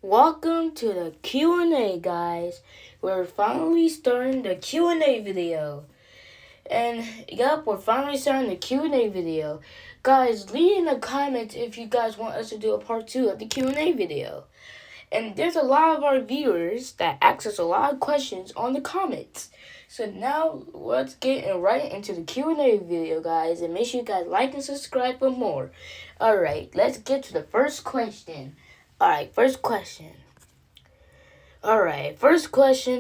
Welcome to the Q&A, guys. We're finally starting the Q&A video. And yep, we're finally starting the Q&A video. Guys, leave in the comments if you guys want us to do a part 2 of the Q&A video. And there's a lot of our viewers that ask us a lot of questions on the comments. So now let's get right into the Q&A video, guys. And make sure you guys like and subscribe for more. Alright, let's get to the first question. Alright, first question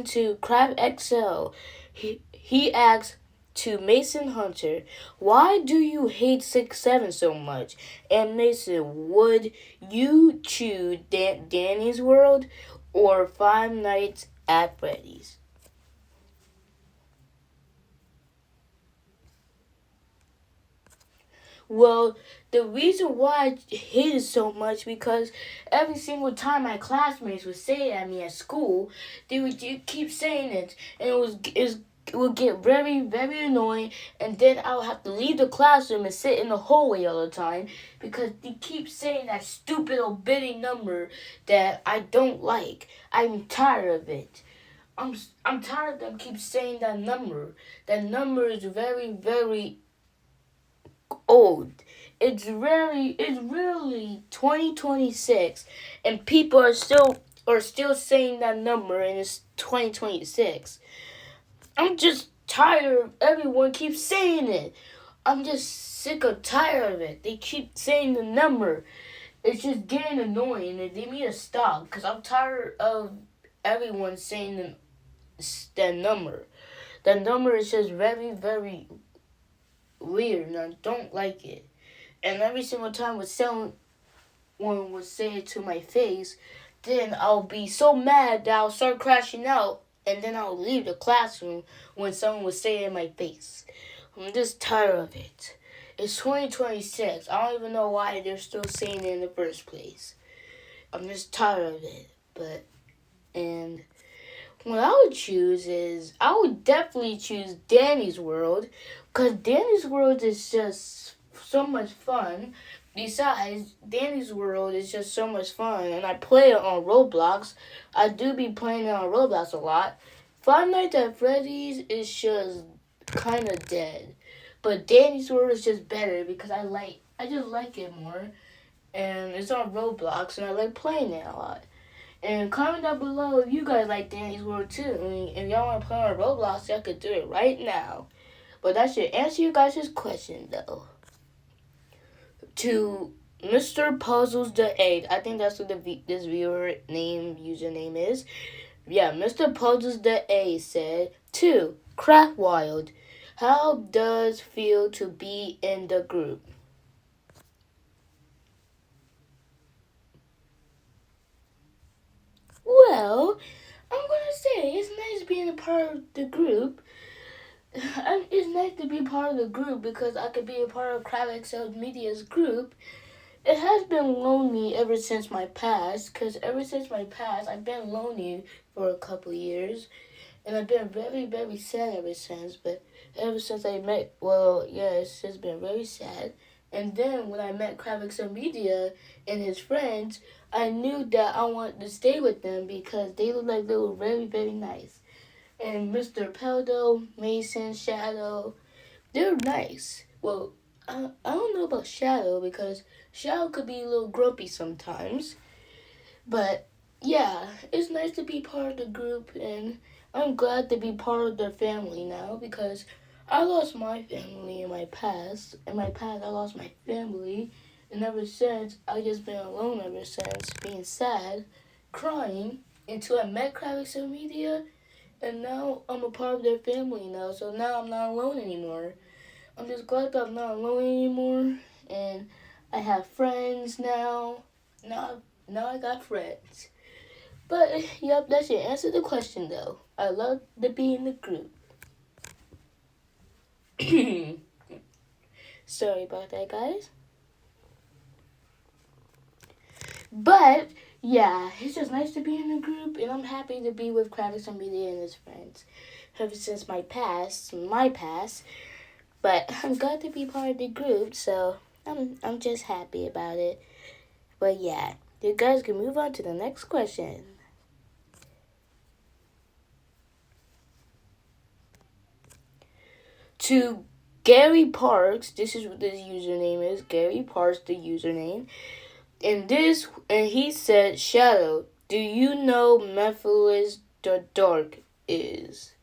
to Crab XL. He asks to Mason Hunter, why do you hate 6-7 so much? And Mason, would you choose Danny's World or Five Nights at Freddy's? Well, the reason why I hate it so much because every single time my classmates would say it at me at school, they would keep saying it, and it would get very, very annoying, and then I would have to leave the classroom and sit in the hallway all the time because they keep saying that stupid old bitty number that I don't like. I'm tired of it. I'm tired of them keep saying that number. That number is very, very old. It's really 2026, and people are still saying that number, and it's 2026. I'm just tired of everyone keeps saying it. I'm just sick or tired of it. They keep saying the number. It's just getting annoying, and they need to stop because I'm tired of everyone saying that number. That number is just very, very weird, and I don't like it. And every single time someone would say it to my face, then I'll be so mad that I'll start crashing out, and then I'll leave the classroom when someone would say it in my face. I'm just tired of it. It's 2026. I don't even know why they're still saying it in the first place. I'm just tired of it. And what I would choose is, I would definitely choose Danny's World, because Danny's World is just so much fun. Besides, Danny's World is just so much fun, and I play it on Roblox. I do be playing it on Roblox a lot. Five Nights at Freddy's is just kind of dead, but Danny's World is just better because I just like it more, and it's on Roblox, and I like playing it a lot. And comment down below if you guys like Danny's World too. I mean, if y'all want to play on Roblox, y'all could do it right now. But that should answer you guys' question, though. To Mr. Puzzles the 8th, I think that's what this viewer username is. Yeah, Mr. Puzzles the 8th said, to Craft Wild, how does feel to be in the group? Well, I'm gonna say it's nice being a part of the group. It's nice to be part of the group because I could be a part of Crab XL Media's group. It has been lonely ever since my past, because ever since my past, I've been lonely for a couple years, and I've been very, very sad ever since. But ever since I met, it's just been very sad. And then when I met Crab XL Media and his friends, I knew that I wanted to stay with them because they looked like they were very, very nice. And Mr. Peldo, Mason, Shadow, they're nice. Well, I don't know about Shadow because Shadow could be a little grumpy sometimes. But yeah, it's nice to be part of the group, and I'm glad to be part of their family now because I lost my family in my past. In my past, I lost my family, and ever since, I've just been alone ever since, being sad, crying, until I met Crab XL Media. And now I'm a part of their family now, so now I'm not alone anymore. I'm just glad that I'm not alone anymore, and I have friends now. Now I got friends. But, yep, that should answer the question, though. I love to be in the group. Sorry about that, guys. But yeah, it's just nice to be in a group, and I'm happy to be with Crab XL Media and his friends. Ever since my past, but I'm glad to be part of the group, so I'm just happy about it. But yeah, You guys can move on to the next question. To Gary Parks, this is what the username is. Gary Parks, the username. And he said, Shadow, do you know Macleod the Dark is?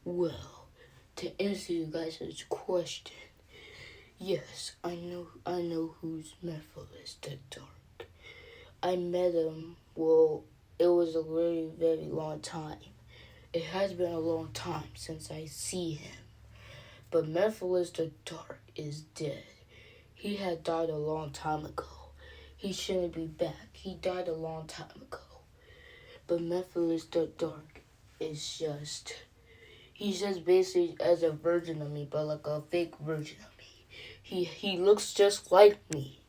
Well, to answer you guys' question, yes, I know who's Macleod the Dark. I met him, well, it was a very, very long time. It has been a long time since I see him. But Macleod the Dark is dead. He had died a long time ago. He shouldn't be back. He died a long time ago. But Macleod the Dark is just... He's just basically as a version of me, but like a fake version of me. He looks just like me,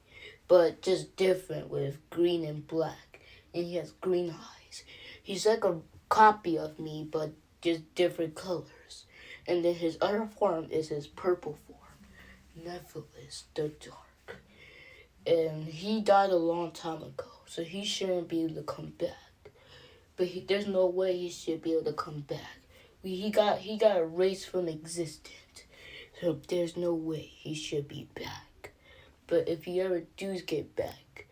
but just different with green and black. And he has green eyes. He's like a copy of me, but just different colors. And then his other form is his purple form, Macleod the Dark. And he died a long time ago, so he shouldn't be able to come back. But there's no way he should be able to come back. He got erased from existence, so there's no way he should be back. But if he ever does get back,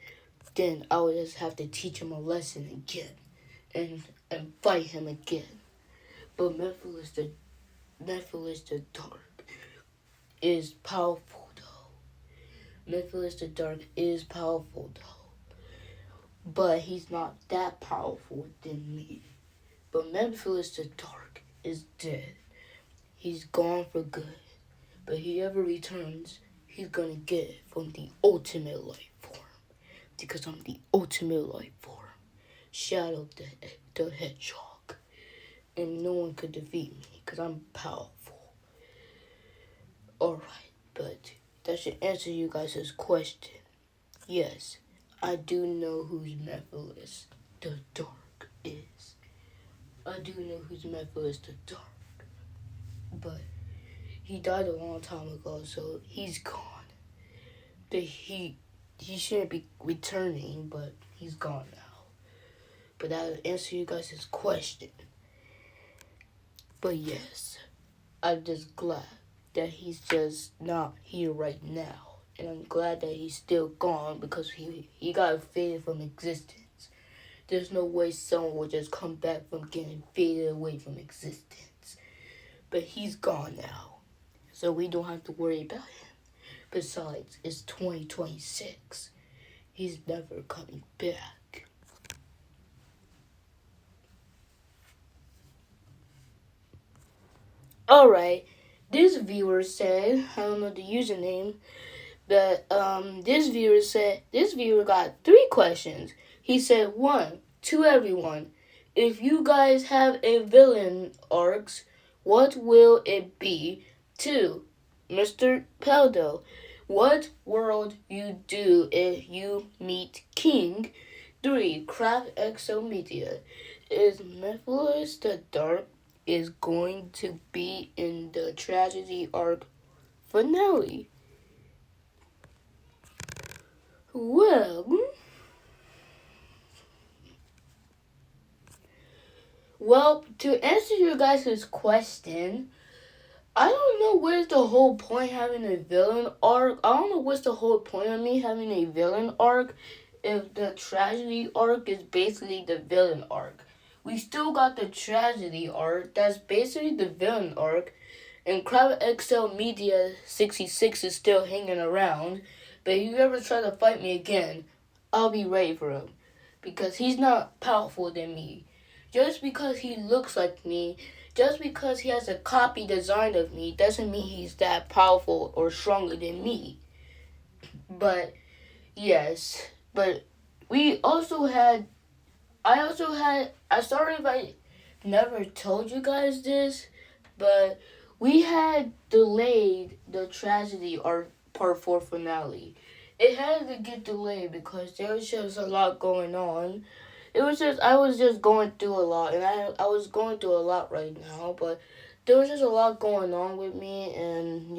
then I would just have to teach him a lesson again, and fight him again. But Macleod the Dark is powerful though. Macleod the Dark is powerful though. But he's not that powerful than me. But Macleod the Dark is dead. He's gone for good. But if he ever returns, he's gonna get it from the ultimate life form. Because I'm the ultimate life form. Shadow the Hedgehog. And no one could defeat me because I'm powerful. Alright, but that should answer you guys' question. Yes, I do know who's Macleod the Dark is. I do know who's Macleod the Dark. But he died a long time ago, so he's gone. He shouldn't be returning, but he's gone now. But that'll answer you guys' question. But yes, I'm just glad that he's just not here right now. And I'm glad that he's still gone because he got faded from existence. There's no way someone will just come back from getting faded away from existence. But he's gone now, so we don't have to worry about him. Besides, it's 2026. He's never coming back. Alright, this viewer said, I don't know the username, but this viewer got 3 questions. He said, 1, to everyone, if you guys have a villain arcs, what will it be? 2, Mr. Peldo, what world you do if you meet King? 3, Craft XO Media, is Macleod the Dark is going to be in the tragedy arc finale? Well, to answer your guys' question, I don't know where's the whole point having a villain arc. I don't know what's the whole point of me having a villain arc if the tragedy arc is basically the villain arc. We still got the tragedy arc, that's basically the villain arc, and Crowd XL Media 66 is still hanging around, but if you ever try to fight me again, I'll be ready for him, because he's not powerful than me. Just because he looks like me, just because he has a copy design of me, doesn't mean he's that powerful or stronger than me. But, yes, but we also had, I'm sorry if I never told you guys this, but we had delayed the tragedy or part 4 finale. It had to get delayed because there was just a lot going on. I was just going through a lot, and I was going through a lot right now, but there was just a lot going on with me, and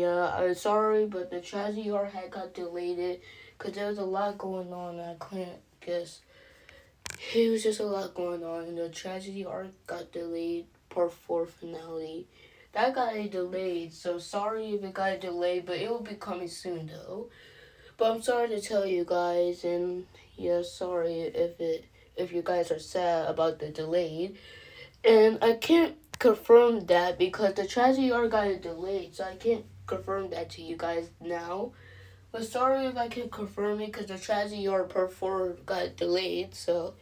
sorry, but the tragedy arc had got delayed because there was a lot going on. And I couldn't guess. It was just a lot going on, and the tragedy arc got delayed. Part 4 finale. That got delayed, so sorry if it got delayed, but it will be coming soon though. But I'm sorry to tell you guys, and yeah, sorry if you guys are sad about the delayed. And I can't confirm that because the tragedy arc got delayed, so I can't confirm that to you guys now. But sorry if I can confirm it because the tragedy arc part 4 got delayed, so.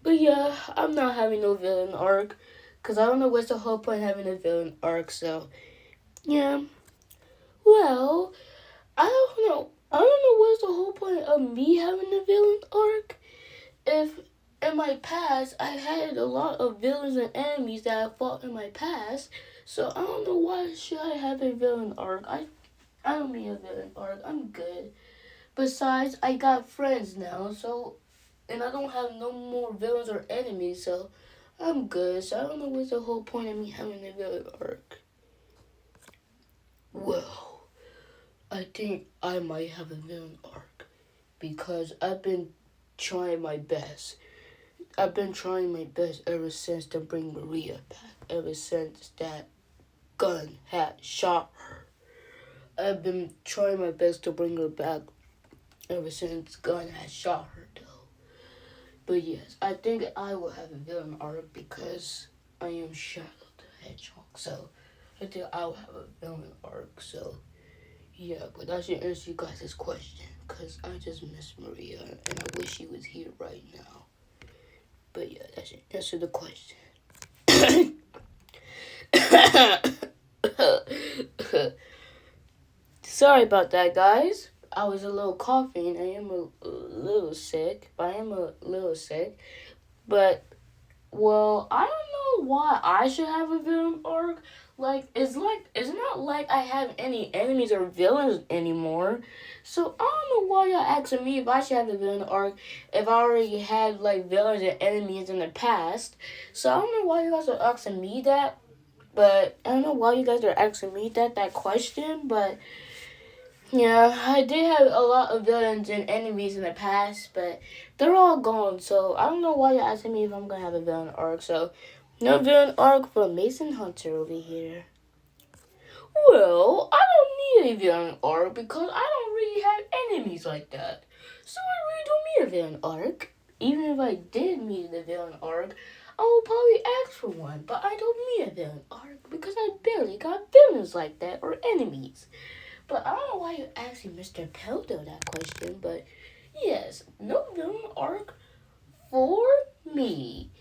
But yeah, I'm not having no villain arc because I don't know what's the whole point of having a villain arc, so. Yeah. Well, I don't know. I don't know what's the whole point of me having a villain arc if in my past I had a lot of villains and enemies that I fought in my past. So I don't know why should I have a villain arc. I don't need a villain arc. I'm good. Besides, I got friends now, so and I don't have no more villains or enemies, so I'm good. So I don't know what's the whole point of me having a villain arc. Well, I think I might have a villain arc because I've been trying my best. I've been trying my best ever since to bring Maria back. Ever since that gun had shot her. I've been trying my best to bring her back ever since gun had shot her though. But yes, I think I will have a villain arc because I am Shadow the Hedgehog. So I think I will have a villain arc. So yeah, but that should answer you guys' question because I just miss Maria and I wish she was here right now. But yeah, that should answer the question. Sorry about that, guys. I was a little coughing. I am a little sick. But, well, I don't know why I should have a villain arc. It's not like I have any enemies or villains anymore. So, I don't know why y'all asking me if I should have a villain arc if I already had, villains and enemies in the past. So, I don't know why you guys are asking me that. But, I don't know why you guys are asking me that question, but. Yeah, I did have a lot of villains and enemies in the past, but they're all gone, so I don't know why you're asking me if I'm gonna have a villain arc, so no villain arc for Mason Hunter over here. Well, I don't need a villain arc because I don't really have enemies like that, so I really don't need a villain arc. Even if I did need a villain arc, I will probably ask for one, but I don't need a villain arc because I barely got villains like that or enemies. But I don't know why you're asking Mr. Peldo that question, but yes, no villain arc for me.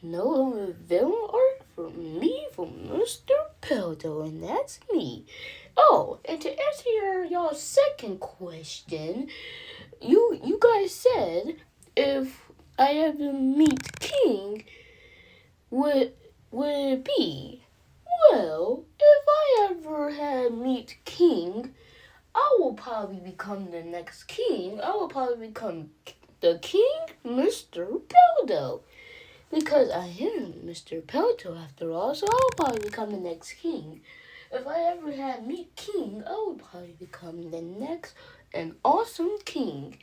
No villain arc for me, for Mr. Peldo, and that's me. Oh, and to answer y'all's second question, you guys said if I ever meet King, would it be? Well, if I ever had meet King, I will probably become the next king. I will probably become the King, Mr. Peldo. Because I am Mr. Peldo after all, so I will probably become the next king. If I ever had meet King, I would probably become the next and awesome king.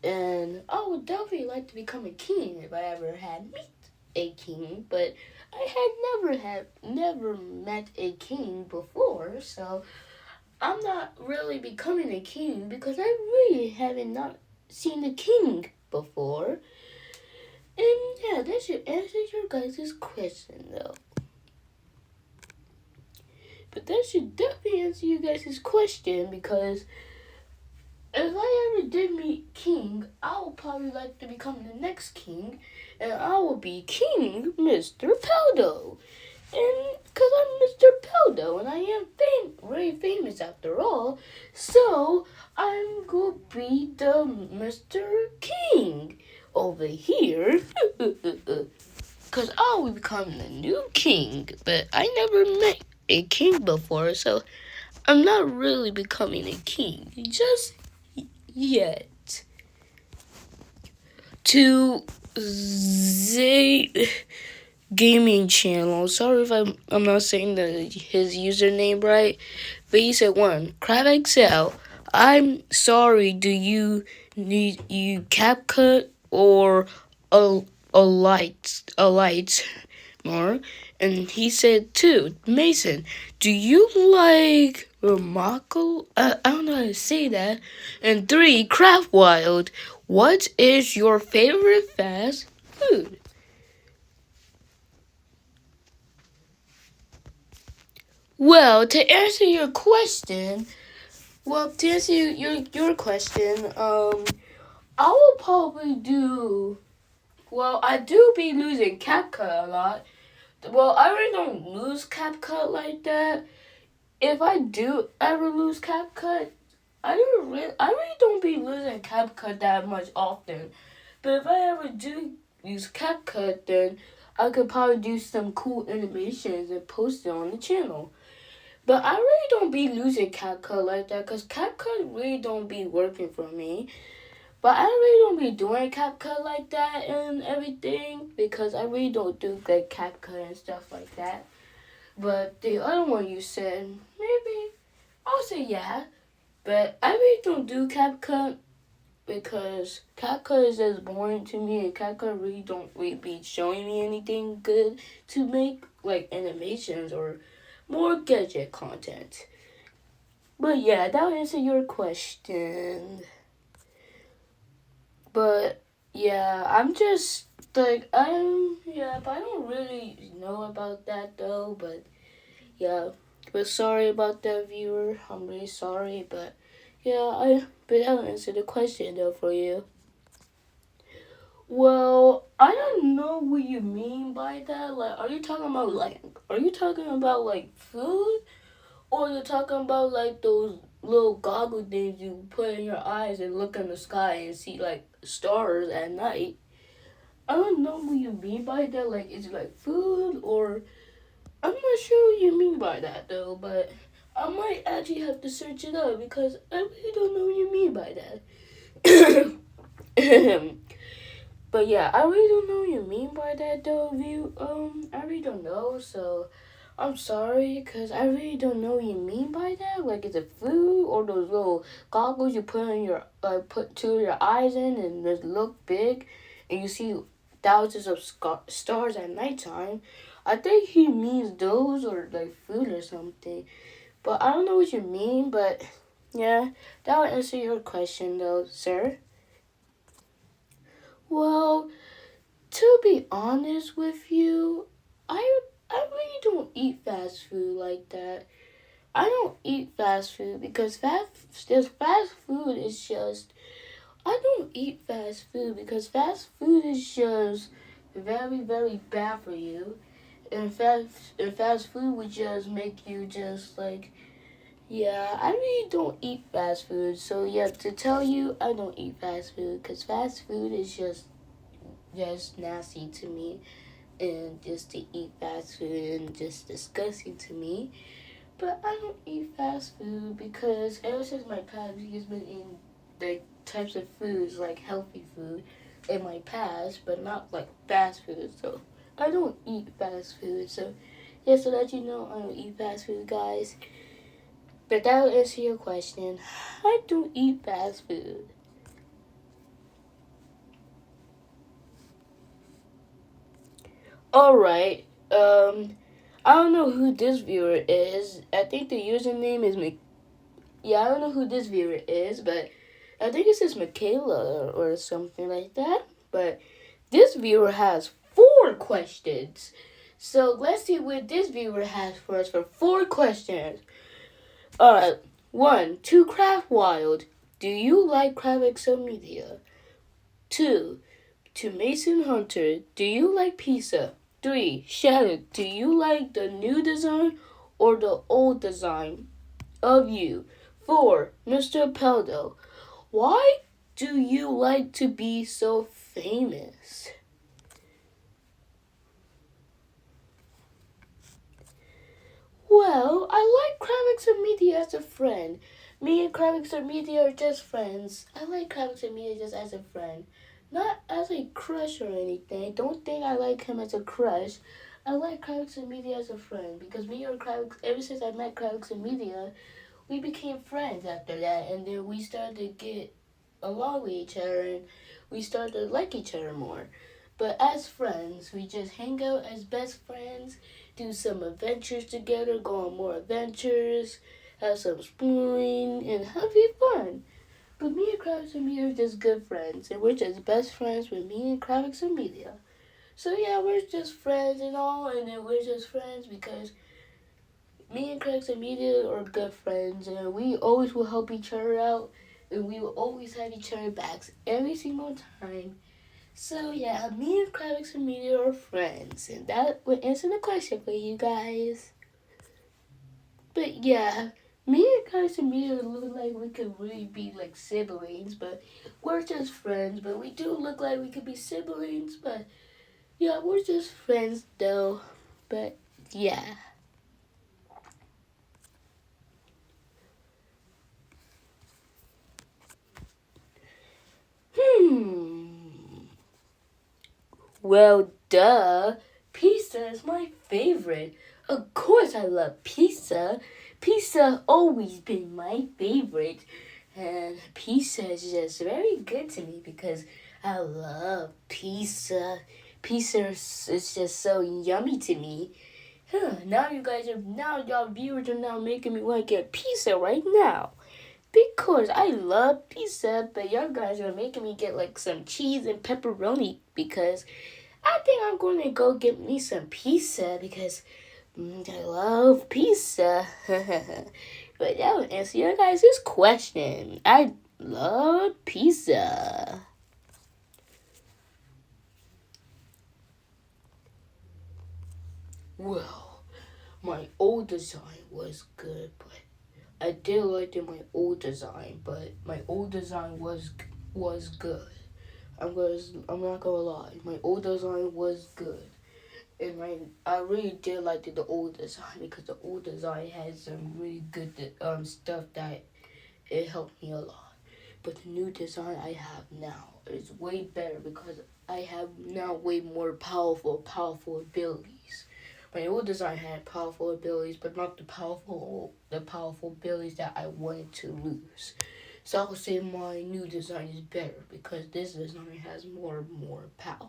And I would definitely like to become a king if I ever had meet a king, but I had never met a king before, so I'm not really becoming a king because I really haven't not seen a king before. And yeah, that should answer your guys' question though. But that should definitely answer you guys' question because if I ever did meet King, I would probably like to become the next king, and I will be King Mr. Peldo. And because I'm Mr. Peldo, and I am very famous after all, so I'm going to be the Mr. King over here. Because I will become the new king, but I never met a king before, so I'm not really becoming a king just yet. To gaming channel. Sorry if I'm not saying his username right, but he said one Crab Excel. I'm sorry. Do you need you CapCut or a a light more? And he said two Mason. Do you like Remarkable? I don't know how to say that. And three Craft Wild. What is your favorite fast food? Well, to answer your question, your question, I will probably do. Well, I do be losing CapCut a lot. Well, I really don't lose CapCut like that. If I do ever lose CapCut, I really don't be losing CapCut that much often. But if I ever do use CapCut, then I could probably do some cool animations and post it on the channel. But I really don't be losing CapCut like that because CapCut really don't be working for me. But I really don't be doing CapCut like that and everything because I really don't do like CapCut and stuff like that. But the other one you said, maybe I'll say yeah. But I really don't do CapCut because CapCut is just boring to me and CapCut really don't really be showing me anything good to make like animations or more gadget content. But yeah, that'll answer your question. But yeah, I'm just like but I don't really know about that though. But yeah, but sorry about that, viewer. I'm really sorry, but yeah, but I'll answer the question though for you. Well, I don't know what you mean by that. Like, are you talking about like food? Or you're talking about like those little goggle things you put in your eyes and look in the sky and see like stars at night. I don't know what you mean by that. Like, is it like food or I'm not sure what you mean by that though. But I might actually have to search it up because I really don't know what you mean by that. But yeah, I really don't know what you mean by that though. I really don't know. So I'm sorry, cause I really don't know what you mean by that. Like, is it food or those little goggles you put in your put two of your eyes in and they look big, and you see thousands of stars at nighttime? I think he means those or like food or something. But I don't know what you mean. But yeah, that will answer your question though, sir. Well, to be honest with you, I really don't eat fast food like that. I don't eat fast food because fast food is just I don't eat fast food because fast food is just very bad for you. And fast food would just make you just like yeah, I really don't eat fast food. So yeah, to tell you I don't eat fast food cuz fast food is just nasty to me and just to eat fast food and just disgusting to me. But I don't eat fast food because ever since my past, he's been eating the types of foods like healthy food in my past, but not like fast food. So I don't eat fast food. So yeah, so that you know, I don't eat fast food, guys. But that will answer your question. I don't eat fast food. All right. I don't know who this viewer is. I think the username is yeah, I don't know who this viewer is, but I think it says Michaela or something like that. But this viewer has four questions. So let's see what this viewer has for us for four questions. Alright. One, to Craft Wild. Do you like Crab Excel Media? Two, to Mason Hunter. Do you like pizza? Three, Shannon. Do you like the new design or the old design of you? Four, Mr. Peldo. Why do you like to be so famous? Well, I like Kravix Media as a friend. Me and Kravix Media are just friends. I like Kravix Media just as a friend. Not as a crush or anything. Don't think I like him as a crush. I like Crowdix and Media as a friend because me or Crowdix, ever since I met Crowdix and Media, we became friends after that, and then we started to get along with each other, and we started to like each other more. But as friends, we just hang out as best friends, do some adventures together, go on more adventures, have some spooning, and have fun. But me and Kravitz and Media are just good friends, and we're just best friends with me and Kravitz and Media. So yeah, we're just friends and all, and then we're just friends because me and Kravitz and Media are good friends, and we always will help each other out, and we will always have each other backs every single time. So yeah, me and Kravitz and Media are friends, and that would answer the question for you guys. But yeah, me and Casimiro look like we could really be like siblings, but we're just friends. But we do look like we could be siblings, but yeah, we're just friends though. But yeah. Hmm. Well, duh. Pizza is my favorite. Of course, I love pizza. Pizza always been my favorite. And pizza is just very good to me because I love pizza. Pizza is just so yummy to me. Huh, now y'all viewers are now making me want to get pizza right now. Because I love pizza, but y'all guys are making me get like some cheese and pepperoni because I think I'm going to go get me some pizza because I love pizza. But that would answer your guys' question. I love pizza. Well, my old design was good, but I did like my old design, but my old design was good. I'm not gonna lie. My old design was good. And I really did like the old design because the old design had some really good stuff that it helped me a lot. But the new design I have now is way better because I have now way more powerful abilities. My old design had powerful abilities, but not the powerful abilities that I wanted to lose. So I would say my new design is better because this design has more power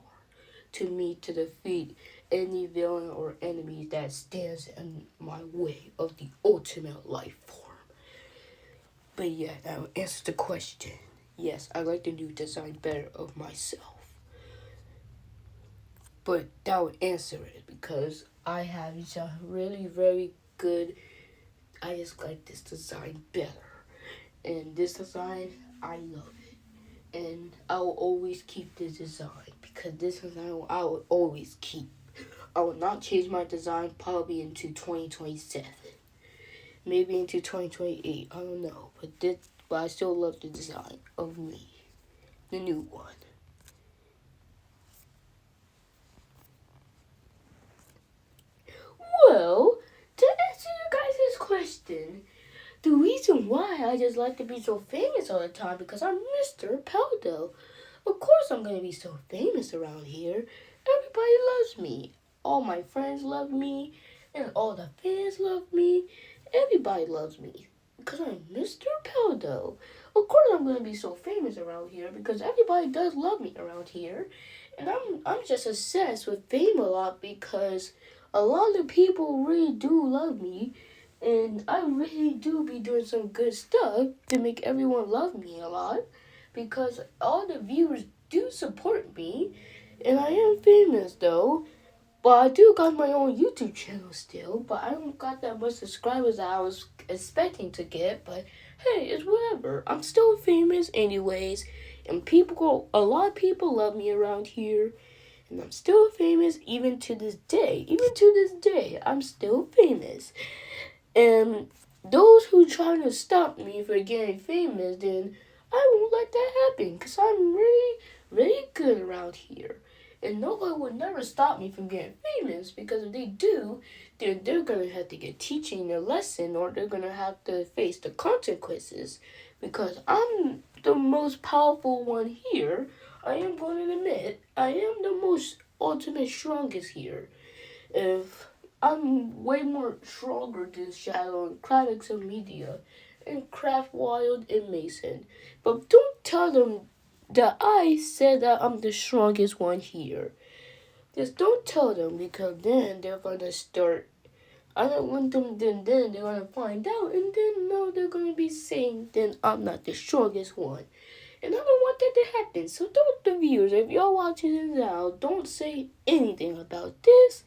to me to defeat any villain or enemy that stands in my way of the ultimate life form. But yeah, that will answer the question. Yes, I like the new design better of myself. But that would answer it because I have some really, very good. I just like this design better. And this design, I love it. And I will always keep this design because this design I will always keep. I will not change my design probably into 2027. Maybe into 2028. I don't know. But I still love the design of me. The new one. Well, to answer you guys' question, the reason why I just like to be so famous all the time because I'm Mr. Peldo. Of course I'm gonna be so famous around here. Everybody loves me. All my friends love me, and all the fans love me. Everybody loves me because I'm Mr. Peldo. Of course I'm gonna be so famous around here because everybody does love me around here. And I'm just obsessed with fame a lot because a lot of people really do love me and I really do be doing some good stuff to make everyone love me a lot because all the viewers do support me and I am famous though. But I do got my own YouTube channel still, but I don't got that much subscribers that I was expecting to get, but hey, it's whatever. I'm still famous anyways, and a lot of people love me around here, and I'm still famous even to this day. Even to this day, I'm still famous. And those who trying to stop me from getting famous, then I won't let that happen because I'm really, really good around here. And no one will never stop me from getting famous because if they do, then they're going to have to get teaching their lesson or they're going to have to face the consequences because I'm the most powerful one here. I am going to admit I am the most ultimate strongest here. If I'm way more stronger than Shadow and Craddox and Media and Craft Wild and Mason. But don't tell them that I said that I'm the strongest one here. Just don't tell them because then they're gonna start. I don't want them. Then they're gonna find out, and then now they're gonna be saying then I'm not the strongest one, and I don't want that to happen. So don't the viewers, if y'all watching it now, don't say anything about this.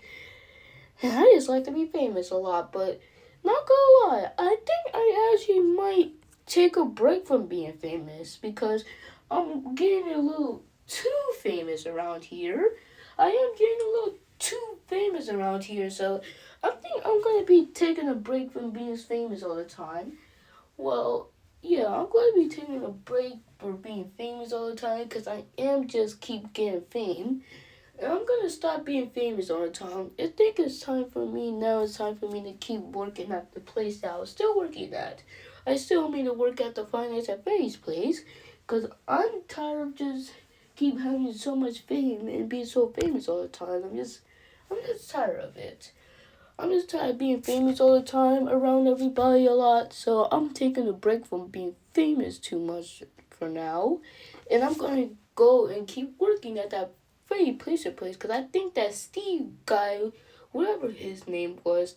And I just like to be famous a lot, but not gonna lie, I think I actually might take a break from being famous because I'm getting a little too famous around here. I am getting a little too famous around here, so I think I'm gonna be taking a break from being famous all the time. Well, yeah, I'm gonna be taking a break for being famous all the time because I am just keep getting fame. And I'm gonna stop being famous all the time. I think it's time for me now. It's time for me to keep working at the place that I was still working at. I still need to work at the Finance at Freddy's place, cause I'm tired of just keep having so much fame and being so famous all the time. I'm just tired of it. I'm just tired of being famous all the time around everybody a lot. So I'm taking a break from being famous too much for now, and I'm gonna go and keep working at that Freddy Placer place because I think that Steve guy, whatever his name was,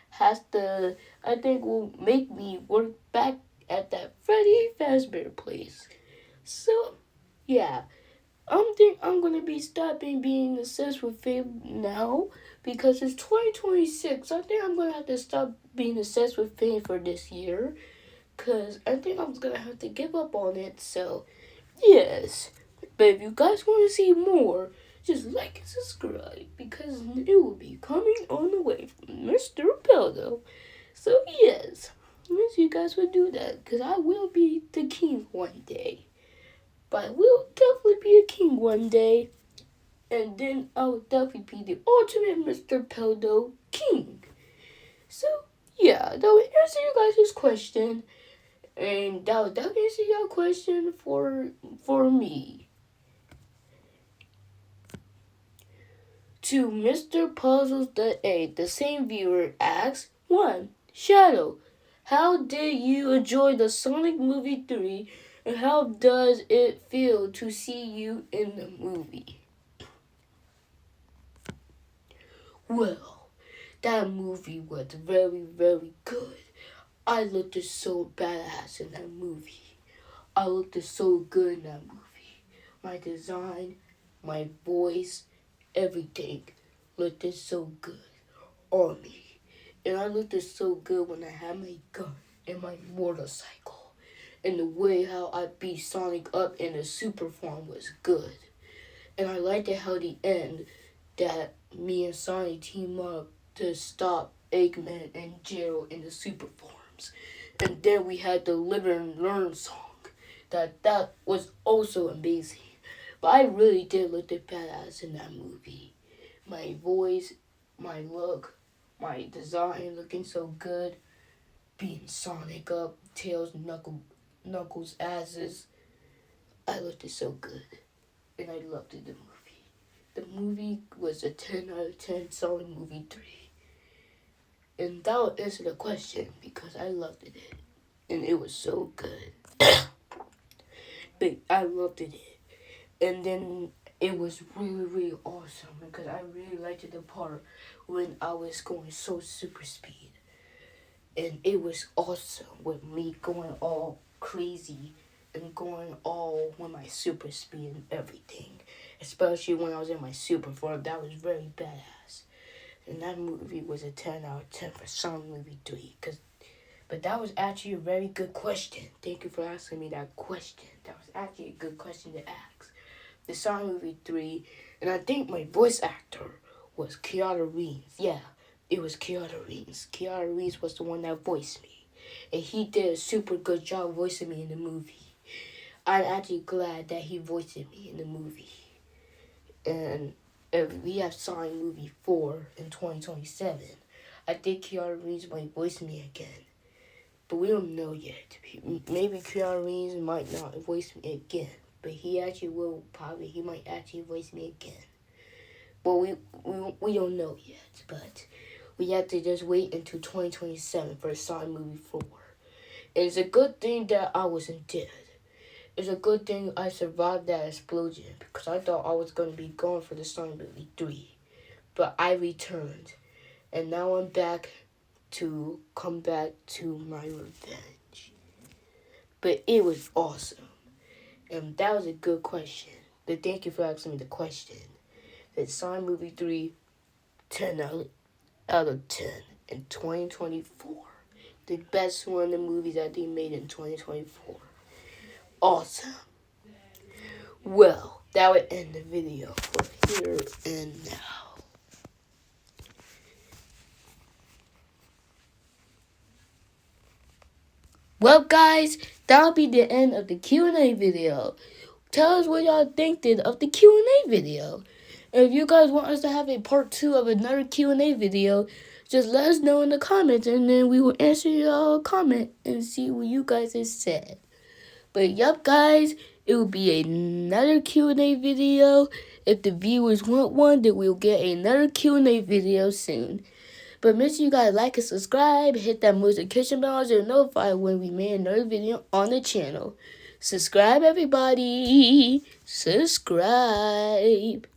has to. I think will make me work back at that Freddy Fazbear place. So yeah, think I'm gonna be stopping being obsessed with fame now because it's 2026. I think I'm gonna have to stop being obsessed with fame for this year because I think I'm gonna have to give up on it. So, yes. But if you guys want to see more, just like and subscribe because it will be coming on the way from Mr. Peldo. So, yes. I wish you guys would do that because I will be the king one day. But I will definitely be a king one day. And then I will definitely be the ultimate Mr. Peldo king. So, yeah, that would answer you guys' question. And that would definitely answer your question for me. To Mr. Puzzles the 8, the same viewer asks, 1. Shadow, how did you enjoy the Sonic movie 3 and how does it feel to see you in the movie? Well, that movie was very, very good. I looked so badass in that movie. I looked so good in that movie. My design, my voice, everything looked so good on me. And I looked so good when I had my gun and my motorcycle. And the way how I beat Sonic up in the super form was good. And I liked it how the end that me and Sonic team up to stop Eggman and Gerald in the super forms. And then we had the Live and Learn song. That was also amazing. But I really did look the badass in that movie. My voice, my look, my design looking so good. Being Sonic up, Tails, Knuckles, asses. I looked it so good. And I loved it, the movie. The movie was a 10 out of 10 Sonic movie 3. And that would answer the question because I loved it. And it was so good. But I loved it. And then it was really, really awesome because I really liked the part when I was going so super speed. And it was awesome with me going all crazy and going all with my super speed and everything. Especially when I was in my super form, that was very badass. And that movie was a 10 out of 10 for Sonic Movie 3. But that was actually a very good question. Thank you for asking me that question. That was actually a good question to ask. The Sonic Movie 3, and I think my voice actor was Keanu Reeves. Yeah, it was Keanu Reeves. Keanu Reeves was the one that voiced me. And he did a super good job voicing me in the movie. I'm actually glad that he voiced me in the movie. And if we have Sonic Movie 4 in 2027, I think Keanu Reeves might voice me again. But we don't know yet. Maybe Keanu Reeves might not voice me again. but he might actually voice me again. Well, we don't know yet, but we have to just wait until 2027 for Sonic movie 4. It's a good thing that I wasn't dead. It's a good thing I survived that explosion, because I thought I was going to be gone for the Sonic movie 3. But I returned, and now I'm back to come back to my revenge. But it was awesome, and that was a good question. But thank you for asking me the question. The Sonic movie 3, 10 out of 10 in 2024. The best one of the movies that they made in 2024. Awesome. Well, that would end the video for here and now. Well, guys, that'll be the end of the Q&A video. Tell us what y'all think of the Q&A video. And if you guys want us to have a part 2 of another Q&A video, just let us know in the comments, and then we will answer your comment and see what you guys have said. But yup, guys, it will be another Q&A video. If the viewers want one, then we'll get another Q&A video soon. But make sure you guys like and subscribe. Hit that notification bell to notify when we make another video on the channel. Subscribe, everybody. Subscribe.